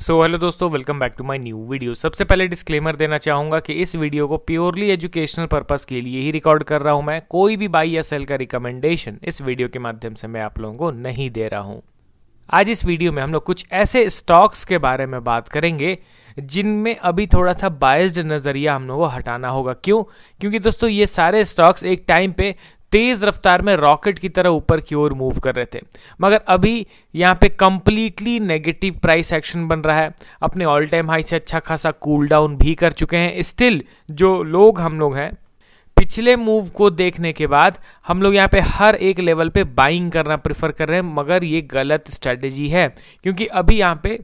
Hello दोस्तों, welcome back to my new video. सबसे पहले डिस्क्लेमर देना चाहूँगा कि इस वीडियो को प्योरली एजुकेशनल पर्पस के लिए ही रिकॉर्ड कर रहा हूँ। मैं कोई भी बाई या सेल का रिकमेंडेशन इस वीडियो के माध्यम से मैं आप लोगों को नहीं दे रहा हूँ। आज इस वीडियो में हम लोग कुछ ऐसे स्टॉक्स के बारे में बात करेंगे जिनमें अभी थोड़ा सा बायस्ड नज़रिया हम लोगों को हटाना होगा। क्यों? क्योंकि दोस्तों ये सारे स्टॉक्स एक टाइम पे तेज रफ्तार में रॉकेट की तरह ऊपर की ओर मूव कर रहे थे, मगर अभी यहाँ पे कंप्लीटली नेगेटिव प्राइस एक्शन बन रहा है। अपने ऑल टाइम हाई से अच्छा खासा कूल डाउन भी कर चुके हैं। स्टिल जो लोग हम लोग हैं, पिछले मूव को देखने के बाद हम लोग यहाँ पे हर एक लेवल पे बाइंग करना प्रेफर कर रहे हैं, मगर ये गलत स्ट्रेटेजी है क्योंकि अभी यहाँ पे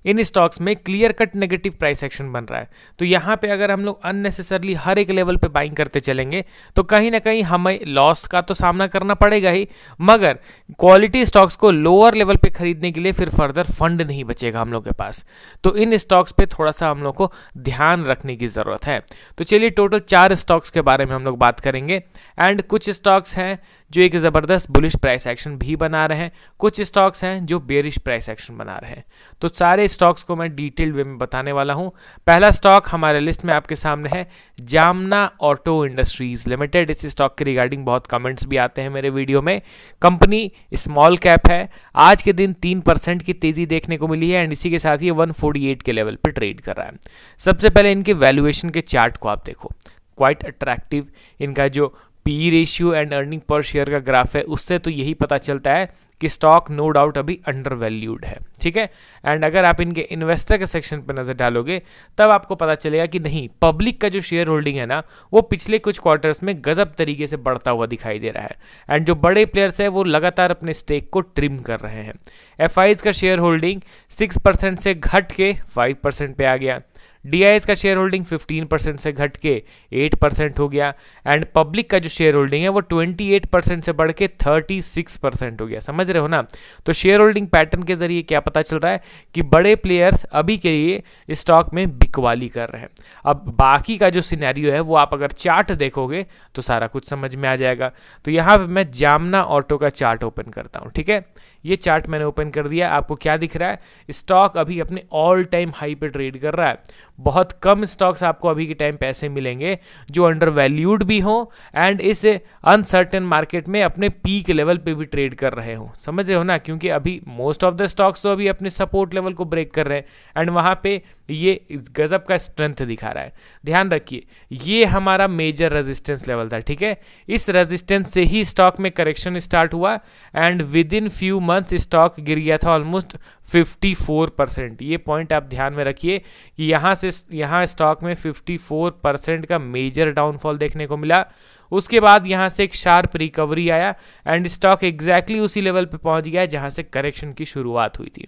इन स्टॉक्स में clear cut negative price action बन रहा है। तो यहाँ पे अगर हम लोग अननेसेसरली हर एक लेवल पे बाइंग करते चलेंगे तो कहीं ना कहीं हमें लॉस का तो सामना करना पड़ेगा ही, मगर क्वालिटी स्टॉक्स को लोअर लेवल पे खरीदने के लिए फिर फर्दर फंड नहीं बचेगा हम लोग के पास। तो इन स्टॉक्स पे थोड़ा सा हम लोग को ध्यान रखने की ज़रूरत है। तो चलिए टोटल 4 स्टॉक्स के बारे में हम लोग बात करेंगे एंड कुछ स्टॉक्स हैं जो एक ज़बरदस्त बुलिश प्राइस एक्शन भी बना रहे हैं, कुछ स्टॉक्स हैं जो बेरिश प्राइस एक्शन बना रहे हैं। तो सारे स्टॉक्स को मैं डिटेल्ड वे में बताने वाला हूं। पहला स्टॉक हमारे लिस्ट में आपके सामने है जामना ऑटो इंडस्ट्रीज लिमिटेड। इस स्टॉक के रिगार्डिंग बहुत कमेंट्स भी आते हैं मेरे वीडियो में। कंपनी स्मॉल कैप है, आज के दिन 3% की तेजी देखने को मिली है एंड इसी के साथ ये 148 के लेवल पर ट्रेड कर रहा है। सबसे पहले इनके वैल्यूएशन के चार्ट को आप देखो, क्वाइट अट्रैक्टिव। इनका जो P ratio and earning per share का ग्राफ है उससे तो यही पता चलता है कि स्टॉक नो डाउट अभी अंडर वैल्यूड है, ठीक है। एंड अगर आप इनके इन्वेस्टर के सेक्शन पर नजर डालोगे तब आपको पता चलेगा कि नहीं, पब्लिक का जो शेयर होल्डिंग है ना वो पिछले कुछ क्वार्टर्स में गजब तरीके से बढ़ता हुआ दिखाई दे रहा है एंड जो बड़े प्लेयर्स हैं वो लगातार अपने स्टेक को ट्रिम कर रहे हैं। एफआईज का शेयर होल्डिंग 6% से घट के 5% पे आ गया। डीआईएस का शेयर होल्डिंग 15% से घट के 8% हो गया एंड पब्लिक का जो शेयर होल्डिंग है वो 28% से बढ़ के 36% हो गया। समझ रहे हो ना? तो शेयर होल्डिंग पैटर्न के जरिए क्या पता चल रहा है कि बड़े प्लेयर्स अभी के लिए स्टॉक में बिकवाली कर रहे हैं। अब बाकी का जो सिनेरियो है वो आप अगर चार्ट देखोगे तो सारा कुछ समझ में आ जाएगा। तो यहाँ पे मैं जामना ऑटो का चार्ट ओपन करता हूँ, ठीक है। ये चार्ट मैंने ओपन कर दिया। आपको क्या दिख रहा है? स्टॉक अभी अपने ऑल टाइम हाई पे ट्रेड कर रहा है। बहुत कम स्टॉक्स आपको अभी के टाइम पे ऐसे मिलेंगे जो अंडर वैल्यूड भी हो एंड इस अनसर्टेन मार्केट में अपने पीक लेवल पे भी ट्रेड कर रहे हो। समझ रहे हो ना? क्योंकि अभी मोस्ट ऑफ द स्टॉक्स तो अभी अपने सपोर्ट लेवल को ब्रेक कर रहे हैं एंड वहाँ पे ये गजब का स्ट्रेंथ दिखा रहा है। ध्यान रखिए, ये हमारा मेजर रेजिस्टेंस लेवल था, ठीक है। इस रेजिस्टेंस से ही स्टॉक में करेक्शन स्टार्ट हुआ and with in few months stock गिर गया था ऑलमोस्ट 54%। ये पॉइंट आप ध्यान में रखिए कि यहाँ स्टॉक में 54% का मेजर डाउनफॉल देखने को मिला। उसके बाद यहाँ से एक शार्प रिकवरी आया एंड स्टॉक एग्जैक्टली उसी लेवल पे पहुंच गया जहाँ से करेक्शन की शुरुआत हुई थी।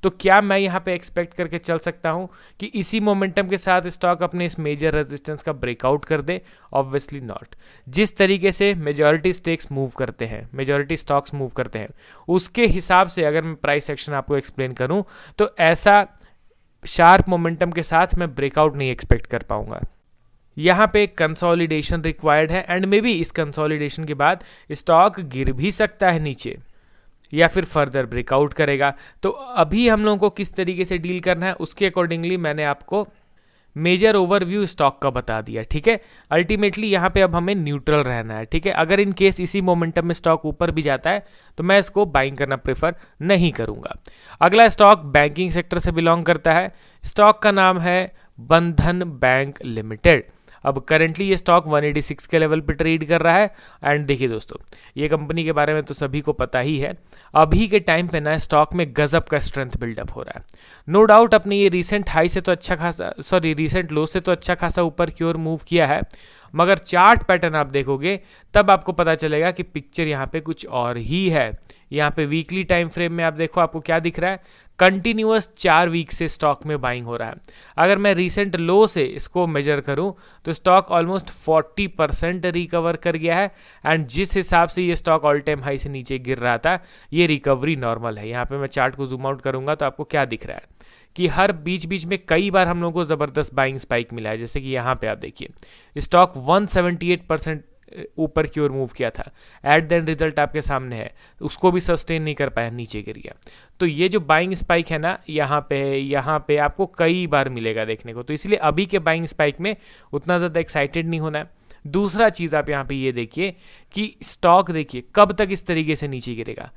तो क्या मैं यहाँ पे एक्सपेक्ट करके चल सकता हूँ कि इसी मोमेंटम के साथ स्टॉक अपने इस मेजर रेजिस्टेंस का ब्रेकआउट कर दे? Obviously not. जिस तरीके से मेजॉरिटी स्टेक्स मूव करते हैं, मेजॉरिटी स्टॉक्स मूव करते हैं, उसके हिसाब से अगर मैं प्राइस एक्शन आपको एक्सप्लेन करूँ तो ऐसा शार्प मोमेंटम के साथ मैं ब्रेकआउट नहीं एक्सपेक्ट कर पाऊंगा। यहाँ पे कंसोलिडेशन रिक्वायर्ड है एंड मे बी इस कंसोलिडेशन के बाद स्टॉक गिर भी सकता है नीचे या फिर फर्दर ब्रेकआउट करेगा। तो अभी हम लोगों को किस तरीके से डील करना है उसके अकॉर्डिंगली मैंने आपको मेजर ओवरव्यू स्टॉक का बता दिया, ठीक है। अल्टीमेटली यहाँ पे अब हमें न्यूट्रल रहना है, ठीक है। अगर इन केस इसी मोमेंटम में स्टॉक ऊपर भी जाता है तो मैं इसको बाइंग करना प्रेफर नहीं करूँगा। अगला स्टॉक बैंकिंग सेक्टर से बिलोंग करता है। स्टॉक का नाम है बंधन बैंक लिमिटेड। अब करेंटली ये स्टॉक 186 के लेवल पे ट्रेड कर रहा है एंड देखिए दोस्तों, ये कंपनी के बारे में तो सभी को पता ही है। अभी के टाइम पे ना स्टॉक में गजब का स्ट्रेंथ बिल्डअप हो रहा है। नो डाउट अपने ये रीसेंट हाई से तो अच्छा खासा रीसेंट लो से तो अच्छा खासा ऊपर की ओर मूव किया है, मगर चार्ट पैटर्न आप देखोगे तब आपको पता चलेगा कि पिक्चर यहाँ पे कुछ और ही है। यहाँ पे वीकली टाइम फ्रेम में आप देखो, आपको क्या दिख रहा है? कंटिन्यूअस 4 वीक से स्टॉक में बाइंग हो रहा है। अगर मैं रीसेंट लो से इसको मेजर करूं तो स्टॉक ऑलमोस्ट 40% रिकवर कर गया है एंड जिस हिसाब से ये स्टॉक ऑल टाइम हाई से नीचे गिर रहा था, ये रिकवरी नॉर्मल है। यहाँ पे मैं चार्ट को जूम आउट करूंगा तो आपको क्या दिख रहा है कि हर बीच बीच में कई बार हम लोगों को ज़बरदस्त बाइंग स्पाइक मिला है। जैसे कि यहाँ पे आप देखिए, स्टॉक 178% ऊपर की ओर मूव किया था, एट द एंड रिजल्ट आपके सामने है, उसको भी सस्टेन नहीं कर पाया, नीचे गिर गया। तो ये जो बाइंग स्पाइक है ना, यहाँ पे आपको कई बार मिलेगा देखने को, तो इसलिए अभी के बाइंग स्पाइक में उतना ज़्यादा एक्साइटेड नहीं होना है। दूसरा चीज़ आप यहाँ पे ये देखिए कि स्टॉक देखिए कब तक इस तरीके से नीचे गिरेगा।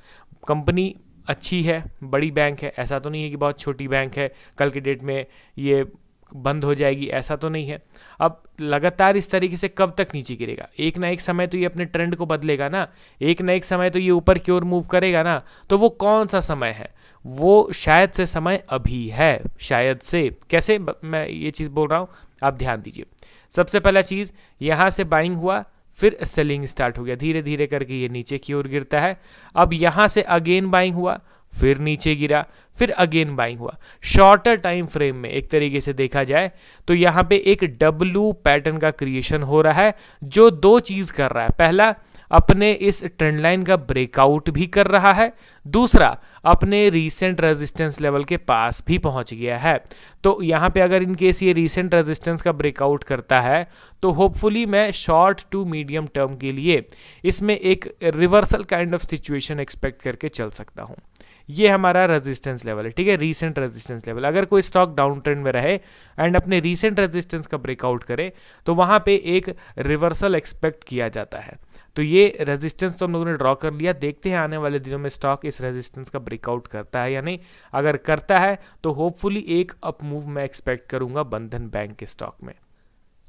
कंपनी अच्छी है, बड़ी बैंक है, ऐसा तो नहीं है कि बहुत छोटी बैंक है कल के डेट में ये बंद हो जाएगी, ऐसा तो नहीं है। अब लगातार इस तरीके से कब तक नीचे गिरेगा? एक ना एक समय तो ये अपने ट्रेंड को बदलेगा ना, एक ना एक समय तो ये ऊपर की ओर मूव करेगा ना। तो वो कौन सा समय है? वो शायद से समय अभी है, शायद से। कैसे मैं ये चीज़ बोल रहा हूँ, आप ध्यान दीजिए। सबसे पहला चीज़, यहाँ से बाइंग हुआ, फिर सेलिंग स्टार्ट हो गया, धीरे धीरे करके ये नीचे की ओर गिरता है। अब यहाँ से अगेन बाइंग हुआ, फिर नीचे गिरा, फिर अगेन बाइंग हुआ। शॉर्टर टाइम फ्रेम में एक तरीके से देखा जाए तो यहाँ पे एक डब्लू पैटर्न का क्रिएशन हो रहा है, जो दो चीज़ कर रहा है। पहला, अपने इस ट्रेंड लाइन का ब्रेकआउट भी कर रहा है, दूसरा अपने रीसेंट रेजिस्टेंस लेवल के पास भी पहुंच गया है। तो यहाँ पे अगर इन केस ये रीसेंट रेजिस्टेंस का ब्रेकआउट करता है तो होपफुली मैं शॉर्ट टू मीडियम टर्म के लिए इसमें एक reversal kind of situation expect करके चल सकता हूँ। ये हमारा रेजिस्टेंस लेवल है, ठीक है, रीसेंट रेजिस्टेंस लेवल। अगर कोई स्टॉक डाउन ट्रेंड में रहे एंड अपने रीसेंट रेजिस्टेंस का ब्रेकआउट करे तो वहाँ पे एक रिवर्सल एक्सपेक्ट किया जाता है। तो ये रेजिस्टेंस तो हम लोगों ने ड्रॉ कर लिया, देखते हैं आने वाले दिनों में स्टॉक इस रेजिस्टेंस का ब्रेकआउट करता है या नहीं। अगर करता है तो होपफुली एक अप मूव मैं एक्सपेक्ट करूंगा बंधन बैंक के स्टॉक में।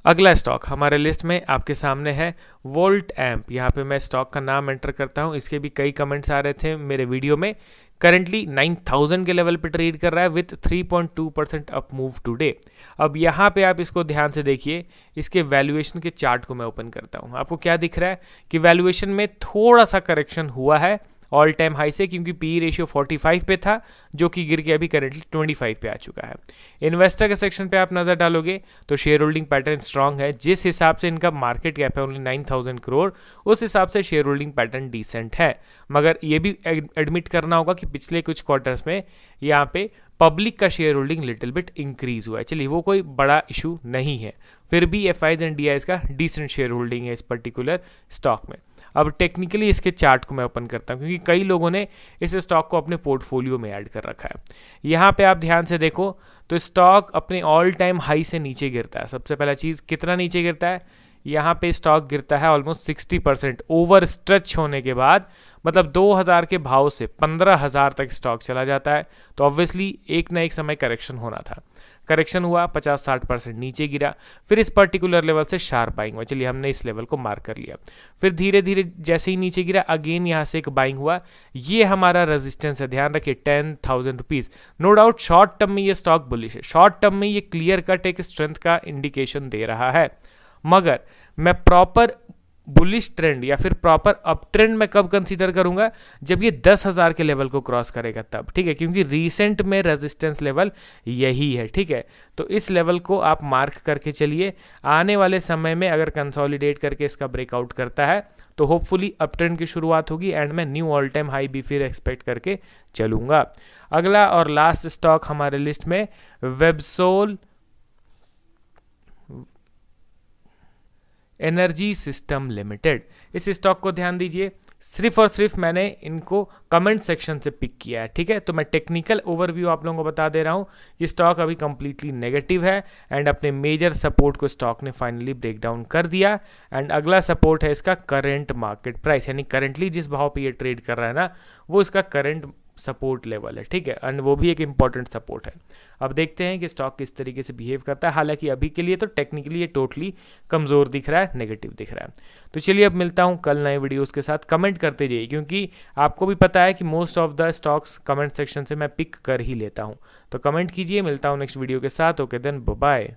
अगला स्टॉक हमारे लिस्ट में आपके सामने है वोल्ट एम्प। यहाँ पे मैं स्टॉक का नाम एंटर करता हूँ, इसके भी कई कमेंट्स आ रहे थे मेरे वीडियो में। करंटली 9000 के लेवल पे ट्रेड कर रहा है विथ 3.2% अप मूव टुडे। अब यहाँ पे आप इसको ध्यान से देखिए, इसके वैल्यूएशन के चार्ट को मैं ओपन करता हूँ। आपको क्या दिख रहा है कि वैल्यूएशन में थोड़ा सा करेक्शन हुआ है ऑल टाइम हाई से, क्योंकि पी रेशियो 45 पे था जो कि गिर के अभी करेंटली 25 पे आ चुका है। इन्वेस्टर के सेक्शन पे आप नज़र डालोगे तो शेयर होल्डिंग पैटर्न स्ट्रांग है, जिस हिसाब से इनका मार्केट कैप है ओनली 9000 करोड़, उस हिसाब से शेयर होल्डिंग पैटर्न डिसेंट है। मगर ये भी एडमिट करना होगा कि पिछले कुछ क्वार्टर्स में यहाँ पे पब्लिक का share holding little bit increase हुआ है। चलिए वो कोई बड़ा इशू नहीं है, फिर भी एफआईज एंड डीआईज का डिसेंट शेयर होल्डिंग है इस पर्टिकुलर स्टॉक में। अब टेक्निकली इसके चार्ट को मैं ओपन करता हूँ, क्योंकि कई लोगों ने इस स्टॉक को अपने पोर्टफोलियो में ऐड कर रखा है। यहाँ पे आप ध्यान से देखो तो स्टॉक अपने ऑल टाइम हाई से नीचे गिरता है। सबसे पहला चीज़, कितना नीचे गिरता है? यहाँ पे स्टॉक गिरता है ऑलमोस्ट 60%। ओवर स्ट्रेच होने के बाद मतलब 2000 के भाव से 15000 तक स्टॉक चला जाता है। तो ऑब्वियसली एक ना एक समय करेक्शन होना था। करेक्शन हुआ, 50-60% नीचे गिरा, फिर इस पर्टिकुलर लेवल से शार्प बाइंग हुआ। चलिए हमने इस लेवल को मार्क कर लिया। फिर धीरे धीरे जैसे ही नीचे गिरा अगेन यहाँ से एक बाइंग हुआ। ये हमारा रेजिस्टेंस है, ध्यान रखिए 10,000 rupees. No doubt short term में ये स्टॉक बुलिश है, शॉर्ट टर्म में ये क्लियर कट एक स्ट्रेंथ का इंडिकेशन दे रहा है। मगर मैं प्रॉपर बुलिश ट्रेंड या फिर प्रॉपर अप ट्रेंड में कब कंसीडर करूंगा? जब ये 10,000 के लेवल को क्रॉस करेगा तब, ठीक है, क्योंकि रीसेंट में रेजिस्टेंस लेवल यही है, ठीक है। तो इस लेवल को आप मार्क करके चलिए। आने वाले समय में अगर कंसोलिडेट करके इसका ब्रेकआउट करता है तो होपफुली अप ट्रेंड की शुरुआत होगी एंड मैं न्यू ऑल टाइम हाई भी फिर एक्सपेक्ट करके चलूंगा। अगला और लास्ट स्टॉक हमारे लिस्ट में वेबसोल एनर्जी सिस्टम लिमिटेड। इस स्टॉक को ध्यान दीजिए, सिर्फ और सिर्फ मैंने इनको कमेंट सेक्शन से पिक किया है, ठीक है। तो मैं टेक्निकल ओवरव्यू आप लोगों को बता दे रहा हूँ कि स्टॉक अभी कंप्लीटली नेगेटिव है एंड अपने मेजर सपोर्ट को स्टॉक ने फाइनली ब्रेक डाउन कर दिया। एंड अगला सपोर्ट है इसका करंट मार्केट प्राइस, यानी करंटली जिस भाव पे ये ट्रेड कर रहा है ना, वो इसका करंट सपोर्ट लेवल है, ठीक है, एंड वो भी एक इंपॉर्टेंट सपोर्ट है। अब देखते हैं कि स्टॉक किस तरीके से बिहेव करता है। हालांकि अभी के लिए तो टेक्निकली ये टोटली कमज़ोर दिख रहा है, नेगेटिव दिख रहा है। तो चलिए अब मिलता हूँ कल नए वीडियोस के साथ। कमेंट करते जाइए, क्योंकि आपको भी पता है कि most of the stocks comment section से मैं पिक कर ही लेता हूँ। तो कमेंट कीजिए, मिलता हूँ नेक्स्ट वीडियो के साथ। Okay then, bye.